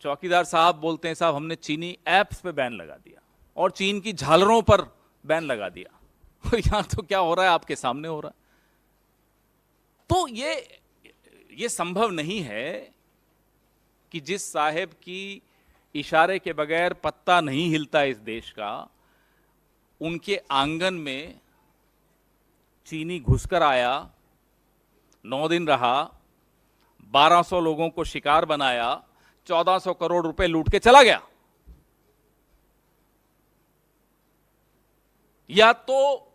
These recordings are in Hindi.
चौकीदार साहब बोलते हैं साहब हमने चीनी ऐप्स पे बैन लगा दिया और चीन की झालरों पर बैन लगा दिया। यहां तो क्या हो रहा है आपके सामने हो रहा है। तो ये संभव नहीं है कि जिस साहेब की इशारे के बगैर पत्ता नहीं हिलता इस देश का, उनके आंगन में चीनी घुसकर आया, 9 दिन रहा, 1200 लोगों को शिकार बनाया, 1400 करोड़ रुपए लूट के चला गया। या तो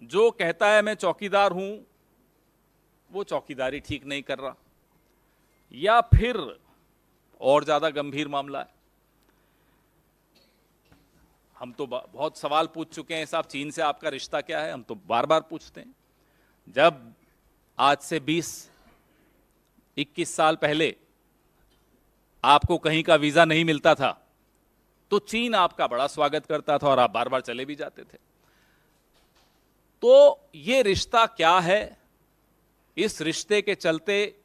जो कहता है मैं चौकीदार हूं वो चौकीदारी ठीक नहीं कर रहा, या फिर और ज्यादा गंभीर मामला है। हम तो बहुत सवाल पूछ चुके हैं साहब, चीन से आपका रिश्ता क्या है, हम तो बार बार पूछते हैं। जब आज से 20-21 साल पहले आपको कहीं का वीजा नहीं मिलता था तो चीन आपका बड़ा स्वागत करता था और आप बार बार चले भी जाते थे। तो ये रिश्ता क्या है? इस रिश्ते के चलते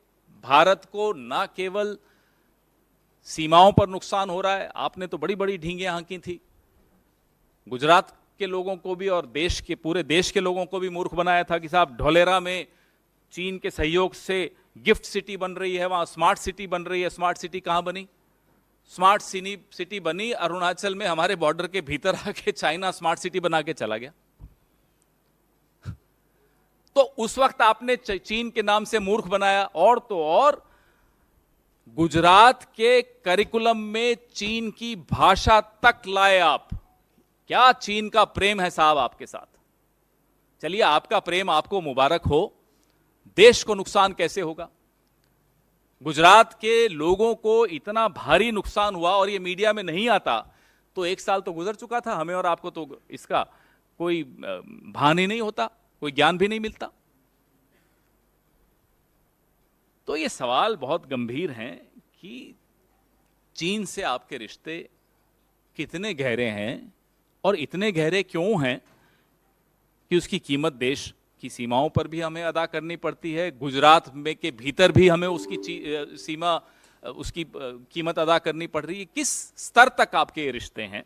भारत को ना केवल सीमाओं पर नुकसान हो रहा है, आपने तो बड़ी बड़ी ढींगे हाँकी थी, गुजरात के लोगों को भी और देश के पूरे देश के लोगों को भी मूर्ख बनाया था कि साहब ढोलेरा में चीन के सहयोग से गिफ्ट सिटी बन रही है, वहां स्मार्ट सिटी बन रही है। स्मार्ट सिटी कहां बनी? स्मार्ट सिटी बनी अरुणाचल में, हमारे बॉर्डर के भीतर आके चाइना स्मार्ट सिटी बना के चला गया। तो उस वक्त आपने चीन के नाम से मूर्ख बनाया। और तो और गुजरात के करिकुलम में चीन की भाषा तक लाए आप। क्या चीन का प्रेम है साहब आपके साथ? चलिए आपका प्रेम आपको मुबारक हो, देश को नुकसान कैसे होगा? गुजरात के लोगों को इतना भारी नुकसान हुआ और ये मीडिया में नहीं आता तो 1 साल तो गुजर चुका था, हमें और आपको तो इसका कोई भान ही नहीं होता, कोई ज्ञान भी नहीं मिलता। तो ये सवाल बहुत गंभीर हैं कि चीन से आपके रिश्ते कितने गहरे हैं और इतने गहरे क्यों हैं कि उसकी कीमत देश की सीमाओं पर भी हमें अदा करनी पड़ती है, गुजरात में के भीतर भी हमें उसकी सीमा, उसकी कीमत अदा करनी पड़ रही है। किस स्तर तक आपके ये रिश्ते हैं?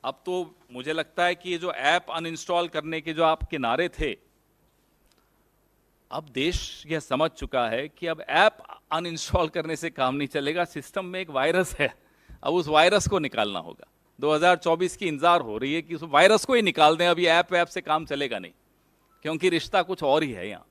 अब तो मुझे लगता है कि ये जो ऐप अनइंस्टॉल करने के जो आपके नारे थे, अब देश यह समझ चुका है कि अब ऐप अनइंस्टॉल करने से काम नहीं चलेगा, सिस्टम में एक वायरस है, अब उस वायरस को निकालना होगा। 2024 की इंतजार हो रही है कि उस वायरस को ही निकाल दें, अब ये ऐप से काम चलेगा नहीं, क्योंकि रिश्ता कुछ और ही है यहाँ।